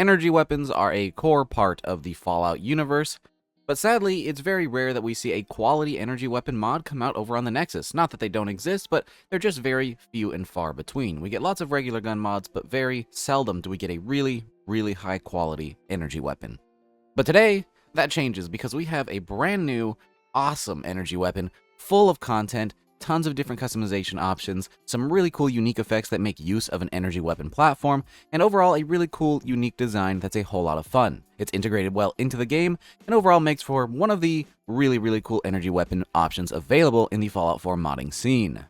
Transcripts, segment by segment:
Energy weapons are a core part of the Fallout universe, but sadly, it's very rare that we see a quality energy weapon mod come out over on the Nexus. Not that they don't exist, but they're just very few and far between. We get lots of regular gun mods, but very seldom do we get a really, really high quality energy weapon. But today, that changes because we have a brand new, awesome energy weapon, full of content, tons of different customization options, some really cool unique effects that make use of an energy weapon platform, and overall a really cool unique design that's a whole lot of fun. It's integrated well into the game, and overall makes for one of the really cool energy weapon options available in the Fallout 4 modding scene.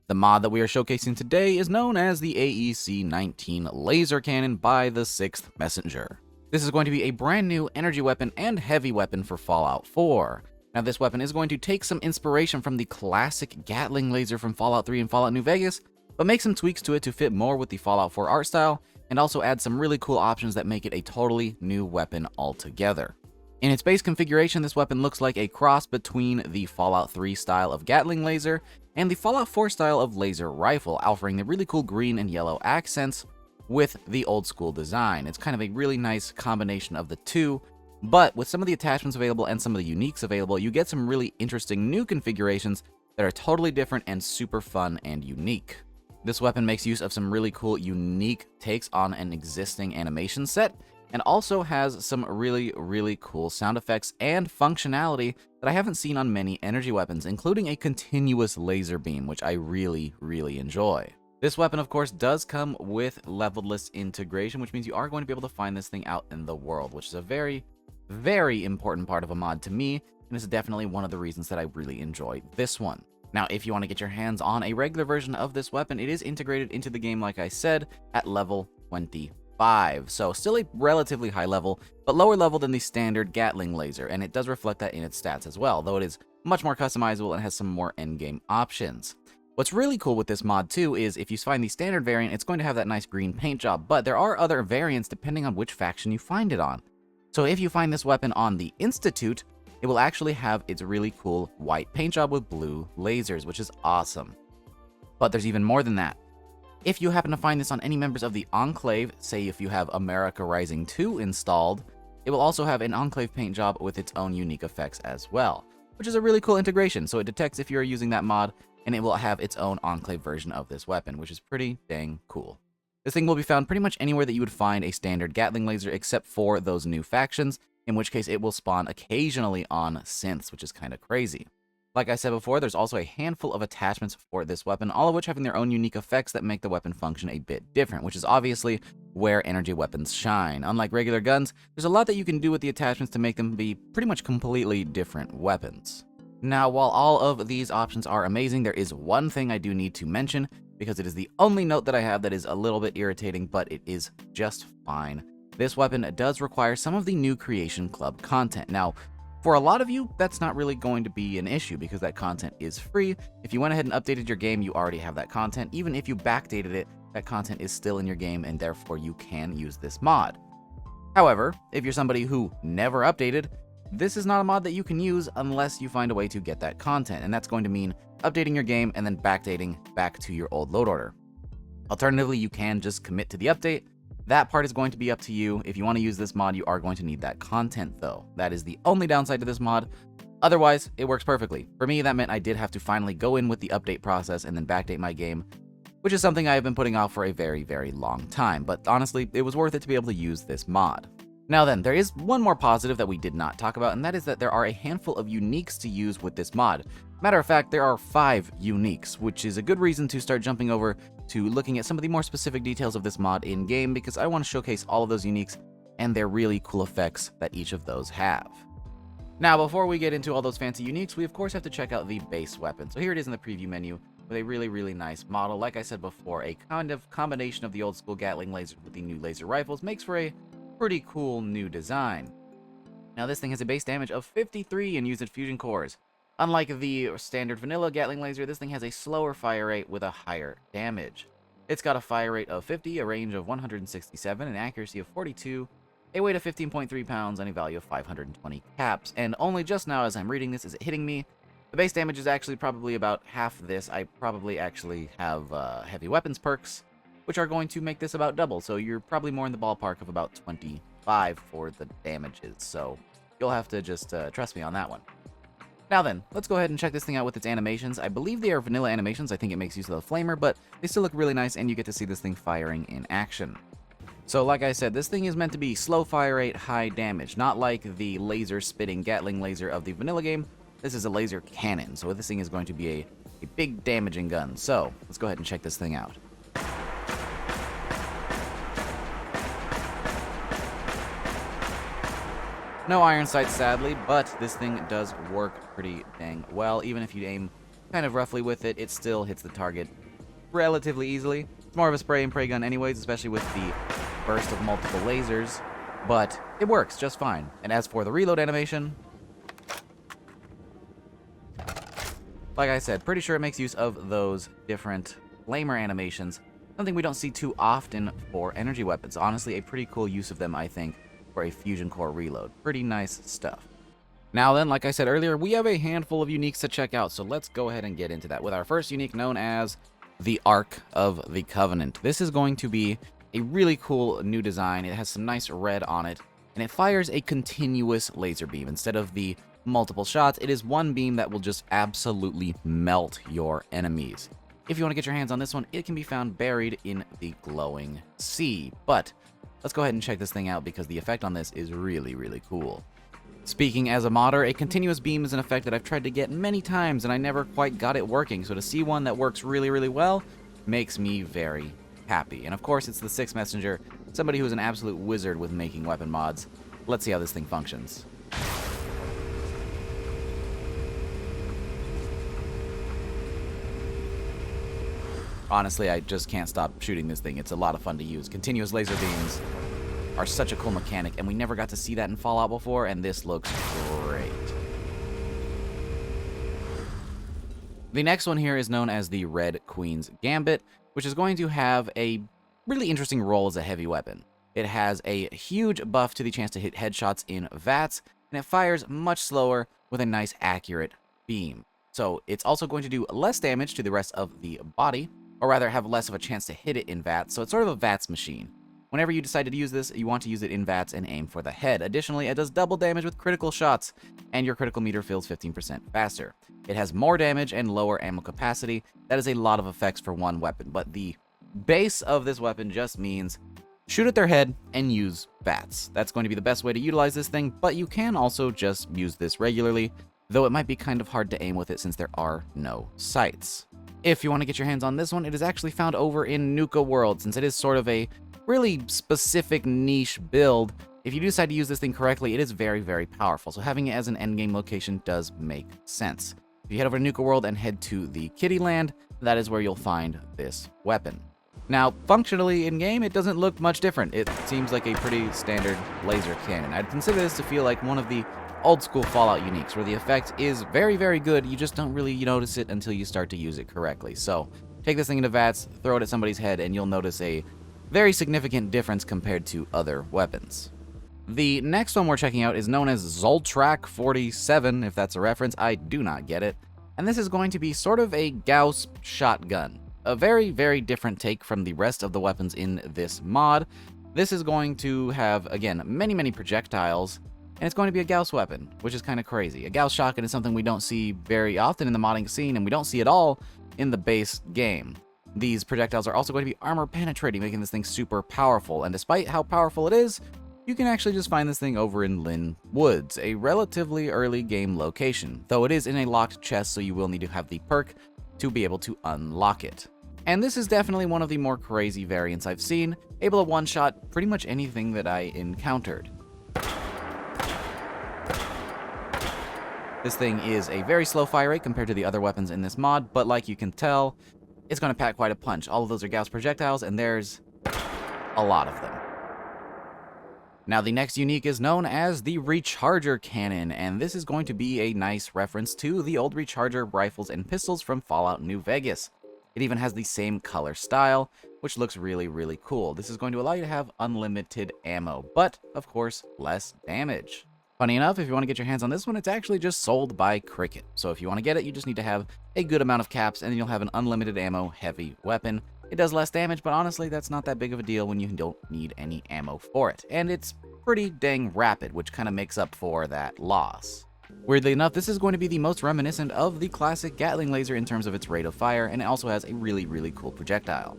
The mod that we are showcasing today is known as the AEC-19 Laser Cannon by the 6th Messenger. This is going to be a brand new energy weapon and heavy weapon for Fallout 4. Now, this weapon is going to take some inspiration from the classic Gatling laser from Fallout 3 and Fallout New Vegas, but make some tweaks to it to fit more with the Fallout 4 art style, and also add some really cool options that make it a totally new weapon altogether. In its base configuration, this weapon looks like a cross between the Fallout 3 style of Gatling laser and the Fallout 4 style of laser rifle, offering the really cool green and yellow accents with the old school design. It's kind of a really nice combination of the two. But with some of the attachments available and some of the uniques available, you get some really interesting new configurations that are totally different and super fun and unique. This weapon makes use of some really cool unique takes on an existing animation set, and also has some really cool sound effects and functionality that I haven't seen on many energy weapons, including a continuous laser beam, which I really enjoy. This weapon, of course, does come with leveled-less integration, which means you are going to be able to find this thing out in the world, which is a very important part of a mod to me, and it's definitely one of the reasons that I really enjoy this one. Now, if you want to get your hands on a regular version of this weapon, it is integrated into the game, like I said, at level 25. So still a relatively high level, but lower level than the standard Gatling laser, and it does reflect that in its stats as well, though it is much more customizable and has some more endgame options. What's really cool with this mod too is if you find the standard variant, it's going to have that nice green paint job, but there are other variants depending on which faction you find it on. So if you find this weapon on the Institute, it will actually have its really cool white paint job with blue lasers, which is awesome. But there's even more than that. If you happen to find this on any members of the Enclave, say if you have America Rising 2 installed, it will also have an Enclave paint job with its own unique effects as well, which is a really cool integration. So it detects if you're using that mod, and it will have its own Enclave version of this weapon, which is pretty dang cool. This thing will be found pretty much anywhere that you would find a standard Gatling laser except for those new factions, in which case it will spawn occasionally on synths, which is kind of crazy. Like I said before, there's also a handful of attachments for this weapon, all of which having their own unique effects that make the weapon function a bit different, which is obviously where energy weapons shine. Unlike regular guns, there's a lot that you can do with the attachments to make them be pretty much completely different weapons. Now, while all of these options are amazing, there is one thing I do need to mention, because it is the only note that I have that is a little bit irritating, but it is just fine. This weapon does require some of the new Creation Club content. Now, for a lot of you, that's not really going to be an issue because that content is free. If you went ahead and updated your game, you already have that content. Even if you backdated it, that content is still in your game and therefore you can use this mod. However, if you're somebody who never updated, this is not a mod that you can use unless you find a way to get that content, and that's going to mean updating your game and then backdating back to your old load order. Alternatively, you can just commit to the update. That part is going to be up to you. If you want to use this mod, you are going to need that content though. That is the only downside to this mod. Otherwise, it works perfectly. For me, that meant I did have to finally go in with the update process and then backdate my game, which is something I have been putting off for a very long time, but honestly, it was worth it to be able to use this mod. Now then, there is one more positive that we did not talk about, and that is that there are a handful of uniques to use with this mod. Matter of fact, there are 5 uniques, which is a good reason to start jumping over to looking at some of the more specific details of this mod in-game, because I want to showcase all of those uniques and their really cool effects that each of those have. Now, before we get into all those fancy uniques, we of course have to check out the base weapon. So here it is in the preview menu with a really nice model. Like I said before, a kind of combination of the old school Gatling lasers with the new laser rifles makes for a pretty cool new design. Now this thing has a base damage of 53 and uses fusion cores. Unlike the standard vanilla Gatling laser, this thing has a slower fire rate with a higher damage. It's got a fire rate of 50, a range of 167, an accuracy of 42, a weight of 15.3 pounds, and a value of 520 caps. And only just now as I'm reading this is it hitting me. The base damage is actually probably about half this. I probably actually have heavy weapons perks, which are going to make this about double. So you're probably more in the ballpark of about 25 for the damages. So you'll have to just trust me on that one. Now then, let's go ahead and check this thing out with its animations. I believe they are vanilla animations. I think it makes use of the flamer, but they still look really nice, and you get to see this thing firing in action. So like I said, this thing is meant to be slow fire rate, high damage, not like the laser-spitting Gatling laser of the vanilla game. This is a laser cannon, so this thing is going to be a big damaging gun. So let's go ahead and check this thing out. No iron sights, sadly, but this thing does work pretty dang well. Even if you aim kind of roughly with it, it still hits the target relatively easily. It's more of a spray and pray gun anyways, especially with the burst of multiple lasers, but it works just fine. And as for the reload animation, like I said, pretty sure it makes use of those different flamer animations, something we don't see too often for energy weapons. Honestly, a pretty cool use of them, I think, for a fusion core reload. Pretty nice stuff. Now then, like I said earlier, we have a handful of uniques to check out, so let's go ahead and get into that with our first unique, known as the Ark of the Covenant. This is going to be a really cool new design. It has some nice red on it, and it fires a continuous laser beam. Instead of the multiple shots, it is one beam that will just absolutely melt your enemies. If you want to get your hands on this one, it can be found buried in the glowing sea. But let's go ahead and check this thing out because the effect on this is really, really cool. Speaking as a modder, a continuous beam is an effect that I've tried to get many times and I never quite got it working, so to see one that works really, really well makes me very happy. And of course, it's the Sixth Messenger, somebody who's an absolute wizard with making weapon mods. Let's see how this thing functions. Honestly, I just can't stop shooting this thing. It's a lot of fun to use. Continuous laser beams are such a cool mechanic, and we never got to see that in Fallout before, and this looks great. The next one here is known as the Red Queen's Gambit, which is going to have a really interesting role as a heavy weapon. It has a huge buff to the chance to hit headshots in VATS, and it fires much slower with a nice accurate beam. So it's also going to do less damage to the rest of the body, or rather have less of a chance to hit it in VATS, so it's sort of a VATS machine. Whenever you decide to use this, you want to use it in VATS and aim for the head. Additionally, it does double damage with critical shots, and your critical meter fills 15% faster. It has more damage and lower ammo capacity. That is a lot of effects for one weapon, but the base of this weapon just means shoot at their head and use VATS. That's going to be the best way to utilize this thing, but you can also just use this regularly, though it might be kind of hard to aim with it since there are no sights. If you want to get your hands on this one, it is actually found over in Nuka World, since it is sort of a really specific niche build. If you decide to use this thing correctly, it is very, very powerful, so having it as an endgame location does make sense. If you head over to Nuka World and head to the Kitty Land, that is where you'll find this weapon. Now, functionally in-game, it doesn't look much different. It seems like a pretty standard laser cannon. I'd consider this to feel like one of the old-school Fallout uniques, where the effect is very, very good, you just don't really notice it until you start to use it correctly. So, take this thing into VATS, throw it at somebody's head, and you'll notice a very significant difference compared to other weapons. The next one we're checking out is known as Zoltrak 47, if that's a reference. I do not get it. And this is going to be sort of a Gauss shotgun. A very, very different take from the rest of the weapons in this mod. This is going to have, again, many, many projectiles, and it's going to be a Gauss weapon, which is kind of crazy. A Gauss shotgun is something we don't see very often in the modding scene, and we don't see at all in the base game. These projectiles are also going to be armor penetrating, making this thing super powerful, and despite how powerful it is, you can actually just find this thing over in Lynn Woods, a relatively early game location, though it is in a locked chest, so you will need to have the perk to be able to unlock it. And this is definitely one of the more crazy variants I've seen, able to one-shot pretty much anything that I encountered. This thing is a very slow fire rate compared to the other weapons in this mod, but like you can tell, it's going to pack quite a punch. All of those are Gauss projectiles, and there's a lot of them. Now, the next unique is known as the Recharger Cannon, and this is going to be a nice reference to the old Recharger rifles and pistols from Fallout New Vegas. It even has the same color style, which looks really, really cool. This is going to allow you to have unlimited ammo, but, of course, less damage. Funny enough, if you want to get your hands on this one, it's actually just sold by Cricket. So if you want to get it, you just need to have a good amount of caps, and then you'll have an unlimited ammo heavy weapon. It does less damage, but honestly, that's not that big of a deal when you don't need any ammo for it. And it's pretty dang rapid, which kind of makes up for that loss. Weirdly enough, this is going to be the most reminiscent of the classic Gatling laser in terms of its rate of fire, and it also has a really, really cool projectile.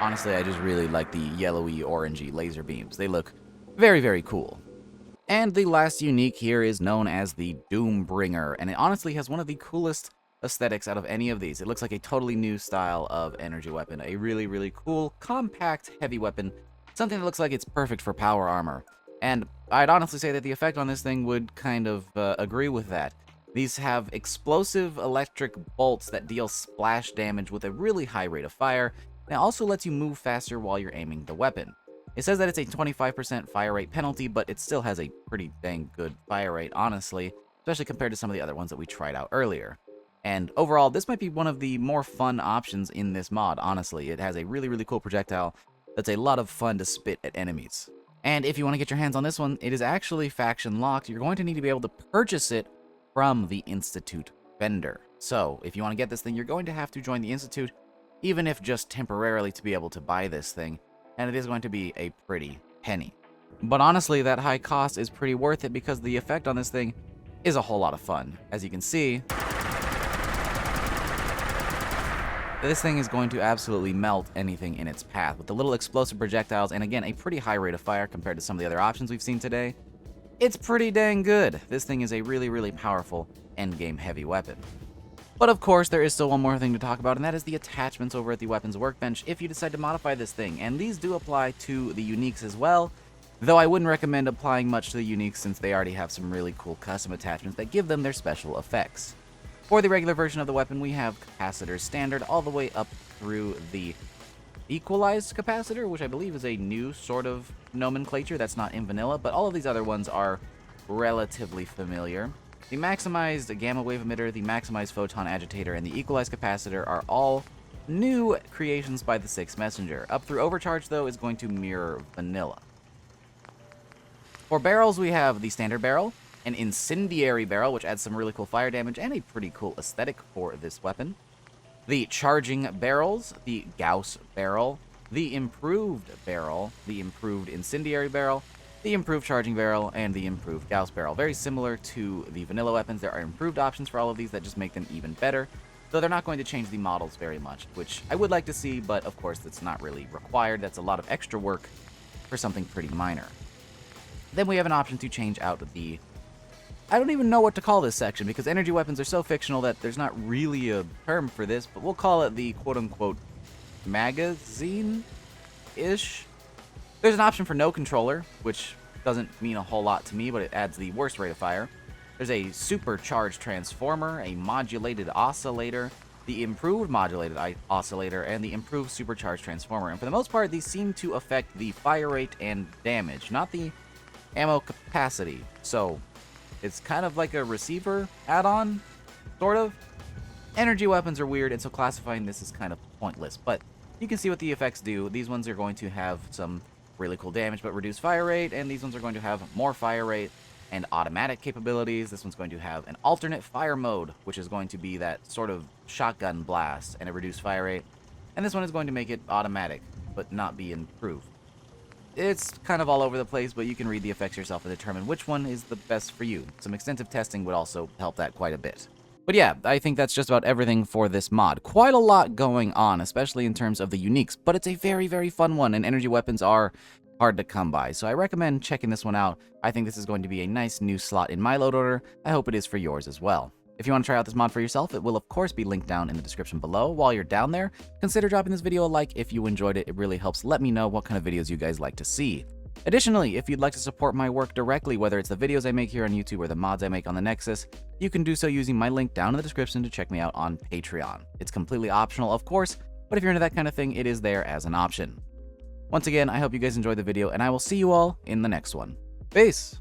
Honestly, I just really like the yellowy, orangey laser beams. They look very, very cool. And the last unique here is known as the Doombringer, and it honestly has one of the coolest aesthetics out of any of these. It looks like a totally new style of energy weapon, a really, really cool, compact, heavy weapon, something that looks like it's perfect for power armor. And I'd honestly say that the effect on this thing would kind of agree with that. These have explosive electric bolts that deal splash damage with a really high rate of fire, and it also lets you move faster while you're aiming the weapon. It says that it's a 25% fire rate penalty, but it still has a pretty dang good fire rate, honestly, especially compared to some of the other ones that we tried out earlier. And overall, this might be one of the more fun options in this mod, honestly. It has a really, really cool projectile that's a lot of fun to spit at enemies. And if you want to get your hands on this one, it is actually faction locked. You're going to need to be able to purchase it from the Institute vendor. So, if you want to get this thing, you're going to have to join the Institute, even if just temporarily, to be able to buy this thing. And it is going to be a pretty penny. But honestly, that high cost is pretty worth it because the effect on this thing is a whole lot of fun. As you can see, this thing is going to absolutely melt anything in its path with the little explosive projectiles and again, a pretty high rate of fire compared to some of the other options we've seen today. It's pretty dang good. This thing is a really, really powerful endgame heavy weapon. But of course, there is still one more thing to talk about, and that is the attachments over at the weapons workbench if you decide to modify this thing. And these do apply to the uniques as well, though I wouldn't recommend applying much to the uniques since they already have some really cool custom attachments that give them their special effects. For the regular version of the weapon, we have capacitors standard all the way up through the equalized capacitor, which I believe is a new sort of nomenclature that's not in vanilla, but all of these other ones are relatively familiar. The maximized gamma wave emitter, the maximized photon agitator, and the equalized capacitor are all new creations by the Sixth Messenger. Up through overcharge, though, is going to mirror vanilla. For barrels, we have the standard barrel, an incendiary barrel, which adds some really cool fire damage and a pretty cool aesthetic for this weapon. The charging barrels, the Gauss barrel, the improved barrel, the improved incendiary barrel, the improved charging barrel, and the improved Gauss barrel. Very similar to the vanilla weapons, there are improved options for all of these that just make them even better, though they're not going to change the models very much, which I would like to see, but of course that's not really required. That's a lot of extra work for something pretty minor. Then we have an option to change out the... I don't even know what to call this section, because energy weapons are so fictional that there's not really a term for this, but we'll call it the quote-unquote magazine-ish. There's an option for no controller, which doesn't mean a whole lot to me, but it adds the worst rate of fire. There's a supercharged transformer, a modulated oscillator, the improved modulated oscillator, and the improved supercharged transformer. And for the most part, these seem to affect the fire rate and damage, not the ammo capacity. So it's kind of like a receiver add-on, sort of. Energy weapons are weird, and so classifying this is kind of pointless, but you can see what the effects do. These ones are going to have some really cool damage but reduced fire rate, and these ones are going to have more fire rate and automatic capabilities. This one's going to have an alternate fire mode, which is going to be that sort of shotgun blast and a reduced fire rate, and this one is going to make it automatic but not be improved. It's kind of all over the place, but you can read the effects yourself and determine which one is the best for you. Some extensive testing would also help that quite a bit. But yeah, I think that's just about everything for this mod. Quite a lot going on, especially in terms of the uniques, but it's a very, very fun one, and energy weapons are hard to come by, so I recommend checking this one out. I think this is going to be a nice new slot in my load order. I hope it is for yours as well. If you want to try out this mod for yourself, it will of course be linked down in the description below. While you're down there, consider dropping this video a like if you enjoyed it. It really helps let me know what kind of videos you guys like to see. Additionally, if you'd like to support my work directly, whether it's the videos I make here on YouTube or the mods I make on the Nexus, you can do so using my link down in the description to check me out on Patreon. It's completely optional, of course, but if you're into that kind of thing, it is there as an option. Once again, I hope you guys enjoyed the video, and I will see you all in the next one. Peace!